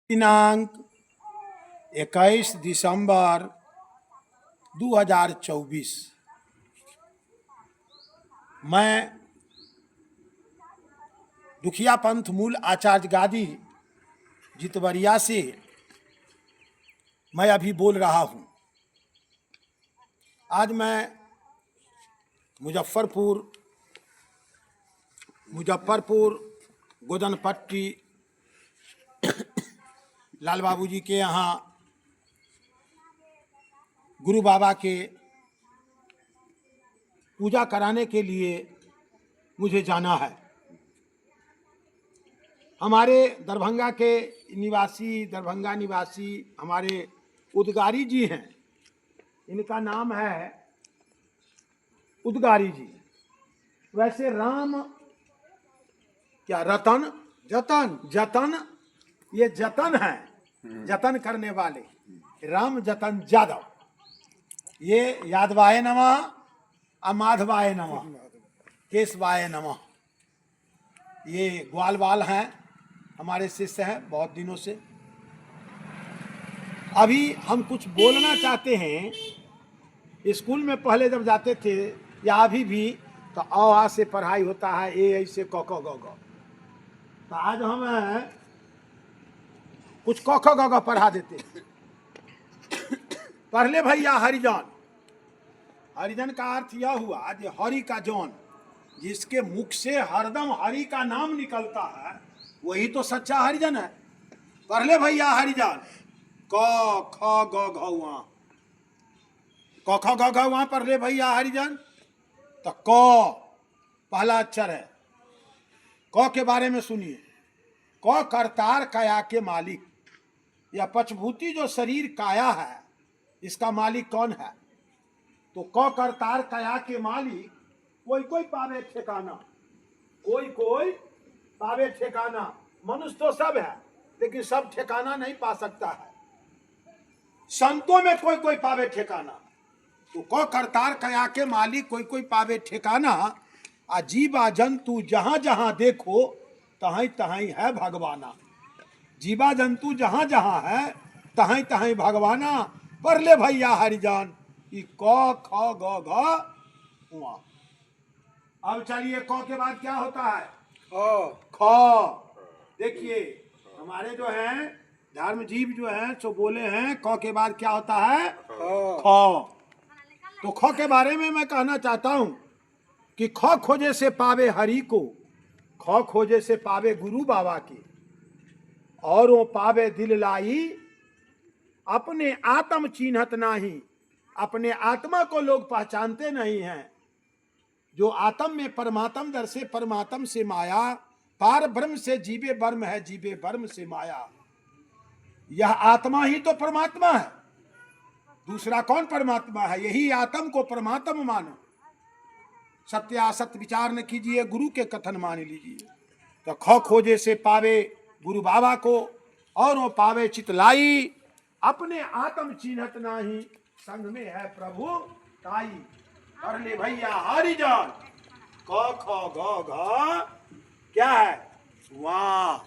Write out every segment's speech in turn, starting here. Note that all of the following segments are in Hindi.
दिनांक 21 दिसंबर 2024 मैं दुखिया पंथ मूल आचार्य गादी जितवरिया से मैं अभी बोल रहा हूँ। आज मैं मुजफ्फरपुर गोदनपट्टी लाल बाबू जी के यहाँ गुरु बाबा के पूजा कराने के लिए मुझे जाना है। हमारे दरभंगा निवासी हमारे उद्गारी जी हैं, इनका नाम है उद्गारी जी। वैसे राम क्या रतन जतन ये जतन है, जतन करने वाले राम जतन यादव। ये यादवाय नमः, अमाधवाय नमः, केशवाय नमः। ये ग्वालवाल हैं, हमारे शिष्य हैं बहुत दिनों से। अभी हम कुछ बोलना चाहते हैं। स्कूल में पहले जब जाते थे या अभी भी तो अ आ से पढ़ाई होता है, ए ऐसे क ख ग घ। तो आज हम कुछ क ख ग घ पढ़ा देते हैं। पढ़ ले भैया हरिजन। हरिजन का अर्थ यह हुआ जो हरि का जौन, जिसके मुख से हरदम हरि का नाम निकलता है वही तो सच्चा हरिजन है। पढ़ ले भैया हरिजन। क ख ग घ वहाँ, क ख ग घ वहाँ पढ़ ले भैया हरिजन। तो क पहला अक्षर है। क के बारे में सुनिए। क करतार काया के मालिक। यह पंचभूति जो शरीर काया है इसका मालिक कौन है? तो क करतार काया के मालिक कोई पावे ठिकाना, कोई पावे ठिकाना। मनुष्य तो सब है लेकिन सब ठिकाना नहीं पा सकता है। संतों में कोई पावे ठिकाना। तो क करतार काया के मालिक कोई पावे ठिकाना। आ जीवा जंतु जहां जहां देखो तहीं तहीं है भगवाना। जीवा जंतु जहां जहां है तहीं तहीं भगवाना। पढ़ ले भैया हरिजन। क ख ग घ उआ। अब चलिए क के बाद क्या होता है? ख। देखिए हमारे जो हैं धर्म जीव जो हैं सो बोले हैं क के बाद क्या होता है? ख। तो ख के बारे में मैं कहना चाहता हूं कि ख खोजे से पावे हरि को, ख खोजे से पावे गुरु बाबा के, और वो पावे दिल लाई। अपने आत्म चिन्हत नहीं, अपने आत्मा को लोग पहचानते नहीं हैं। जो आत्म में परमात्म दर से परमात्म से माया, पार ब्रह्म से जीवे ब्रह्म है, जीवे ब्रह्म से माया। यह आत्मा ही तो परमात्मा है, दूसरा कौन परमात्मा है? यही आत्म को परमात्मा मानो। सत्यासत विचार न कीजिए, गुरु के कथन मान लीजिए। तो ख खोजे से पावे गुरु बाबा को, और वो पावे चितलाई। अपने आत्म चिन्हत नाही, संग में है प्रभु ताई। कर ले भैया हरिजन। क ख ग घ क्या है? वाह।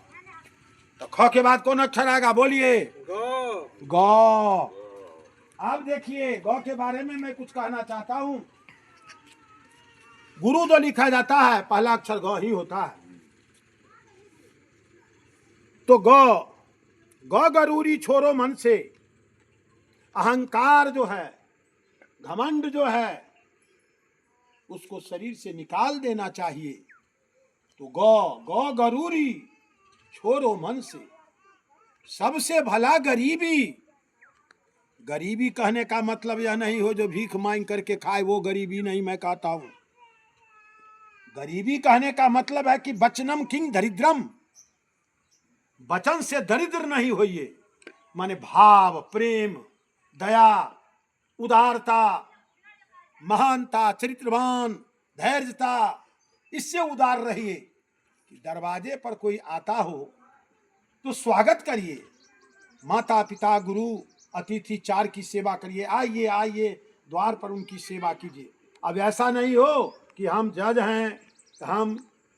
तो ख के बाद कौन अक्षर आएगा? बोलिए। ग। अब देखिए ग के बारे में मैं कुछ कहना चाहता हूं। गुरु जो लिखा जाता है पहला अक्षर ग ही होता है। तो ग गरूरी छोड़ो मन से। अहंकार जो है, घमंड जो है, उसको शरीर से निकाल देना चाहिए। तो ग गरूरी छोड़ो मन से। सबसे भला गरीबी। गरीबी कहने का मतलब यह नहीं हो जो भीख मांग करके खाए, वो गरीबी नहीं मैं कहता हूं। गरीबी कहने का मतलब है कि वचनम किंग दरिद्रम। वचन से दरिद्र नहीं होइए, माने भाव, प्रेम, दया, उदारता, महानता, चरित्रवान, धैर्यता, इससे उदार रहिए। कि दरवाजे पर कोई आता हो तो स्वागत करिए। माता पिता गुरु अतिथि चार की सेवा करिए। आइए आइए, द्वार पर उनकी सेवा कीजिए। अब ऐसा नहीं हो कि हम जज हैं,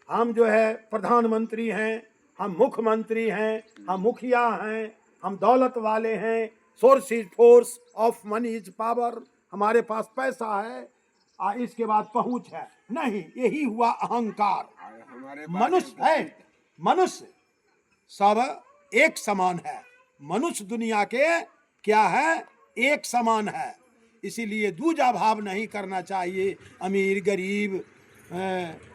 हम जो है प्रधानमंत्री हैं हम मुख्यमंत्री हैं, हम मुखिया हैं, हम दौलत वाले हैं, source is force of money is power, हमारे पास पैसा है, इसके बाद पहुंच है। नहीं, यही हुआ अहंकार। मनुष्य है, मनुष्य सब एक समान है। मनुष्य दुनिया के क्या है, एक समान है। इसीलिए दूजा भाव नहीं करना चाहिए। अमीर गरीब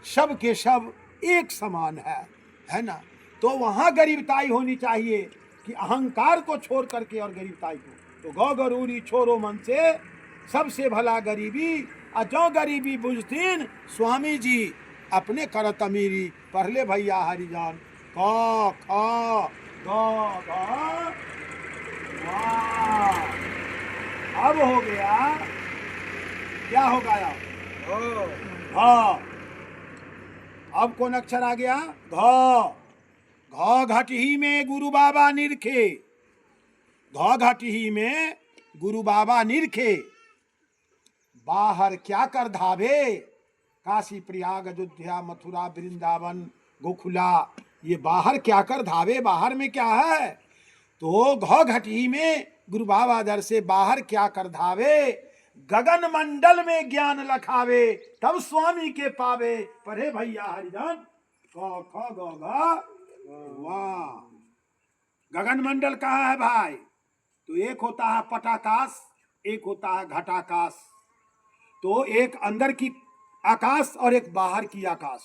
सब के सब एक समान है ना। तो वहाँ गरीबताई होनी चाहिए कि अहंकार को छोड़ करके और गरीबताई को। तो गौ गरूरी छोड़ो मन से, सबसे भला गरीबी, अजो गरीबी बुझतीन स्वामी जी अपने करत अमीरी। पढ़ ले भैया हरिजान। क ख ग घ वाह। अब हो गया, क्या हो गया? घ। अब कौन अक्षर आ गया? घ। घ घटही में गुरु बाबा निरखे। घ घटही में गुरु बाबा निरखे। बाहर क्या कर धावे? काशी प्रयाग अयोध्या मथुरा वृंदावन गोकुला, ये बाहर क्या कर धावे? बाहर में क्या है? तो घ घटी में गुरु बाबा दर से बाहर क्या कर धावे? गगन मंडल में ज्ञान लखावे, तब स्वामी के पावे। पढ़े भैया हरिजन। क ख ग घ वाह। गगन मंडल कहाँ है भाई? तो एक होता है पटाकाश, एक होता है घटाकाश। तो एक अंदर की आकाश और एक बाहर की आकाश।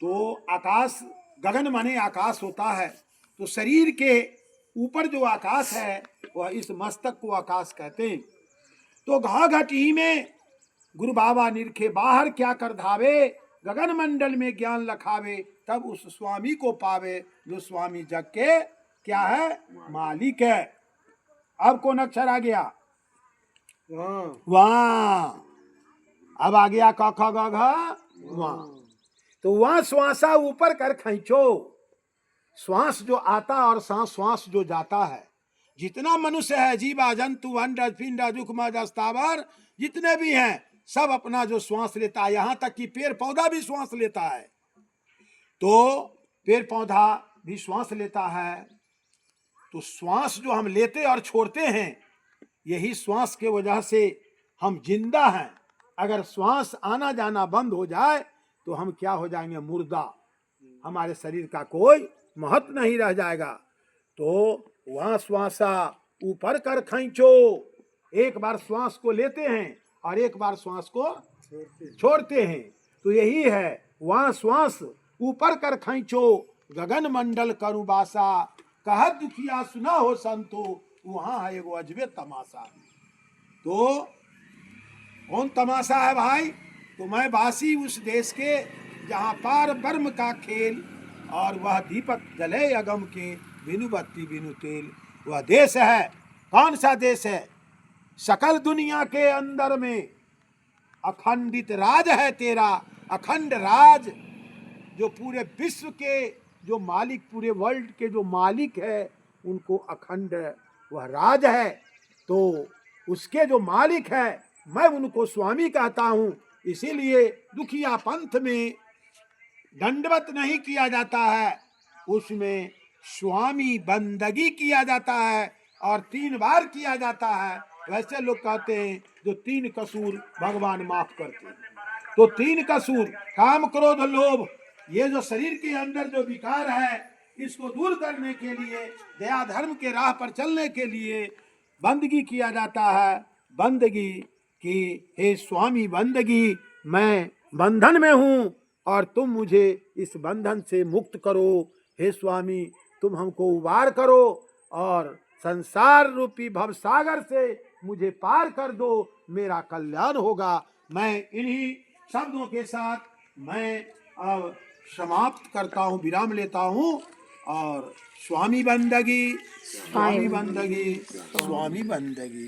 तो आकाश, गगन माने आकाश होता है। तो शरीर के ऊपर जो आकाश है वह इस मस्तक को आकाश कहते हैं। तो घा घटी में गुरु बाबा निरखे, बाहर क्या कर धावे? गगन मंडल में ज्ञान लखावे, तब उस स्वामी को पावे जो स्वामी जग के क्या है? मालिक है। अब कौन अक्षर आ गया? वाह। अब आ गया क ख ग घ वाह। तो वहां श्वासा ऊपर कर खींचो। श्वास जो आता और श्वास जो जाता है, जितना मनुष्य है, जीवा जंतु अंडज पिंडज उखमज स्थावर जितने भी हैं, सब अपना जो श्वास लेता है, यहाँ तक कि पेड़ पौधा भी श्वास लेता है। तो पेड़ पौधा भी श्वास लेता है। तो श्वास जो हम लेते और छोड़ते हैं, यही श्वास के वजह से हम जिंदा हैं। अगर श्वास आना जाना बंद हो जाए तो हम क्या हो जाएंगे? मुर्दा। हमारे शरीर का कोई महत्व नहीं रह जाएगा। तो वहां श्वासा ऊपर कर खींचो। एक बार श्वास को लेते हैं और एक बार श्वास को छोड़ते हैं। तो यही है, वहां श्वास ऊपर कर खींचो, गगन मंडल करु बासा, कह दुखिया सुना हो संतो, वहां है एगो अजबे तमाशा। तो कौन तमाशा है भाई? तो मैं वासी उस देश के जहाँ पार ब्रह्म का खेल, और वह दीपक जले अगम के, बिनु बत्ती बिनु तेल। वह देश है। कौन सा देश है? सकल दुनिया के अंदर में अखंडित राज है तेरा। अखंड राज, जो पूरे विश्व के जो मालिक, पूरे वर्ल्ड के जो मालिक है, उनको अखंड वह राज है। तो उसके जो मालिक है, मैं उनको स्वामी कहता हूँ। इसीलिए दुखिया पंथ में दंडवत नहीं किया जाता है, उसमें स्वामी बंदगी किया जाता है, और 3 बार किया जाता है। वैसे लोग कहते हैं जो 3 कसूर भगवान माफ करते हैं। तो 3 कसूर, काम क्रोध लोभ, ये जो शरीर के अंदर जो विकार है, इसको दूर करने के लिए, दया धर्म के राह पर चलने के लिए बंदगी किया जाता है। बंदगी कि हे स्वामी बंदगी, मैं बंधन में हूँ और तुम मुझे इस बंधन से मुक्त करो। हे स्वामी, तुम हमको उबार करो और संसार रूपी भवसागर से मुझे पार कर दो, मेरा कल्याण होगा। मैं इन्हीं शब्दों के साथ मैं अब समाप्त करता हूँ, विराम लेता हूँ। और स्वामी बंदगी, स्वामी बंदगी, स्वामी बंदगी।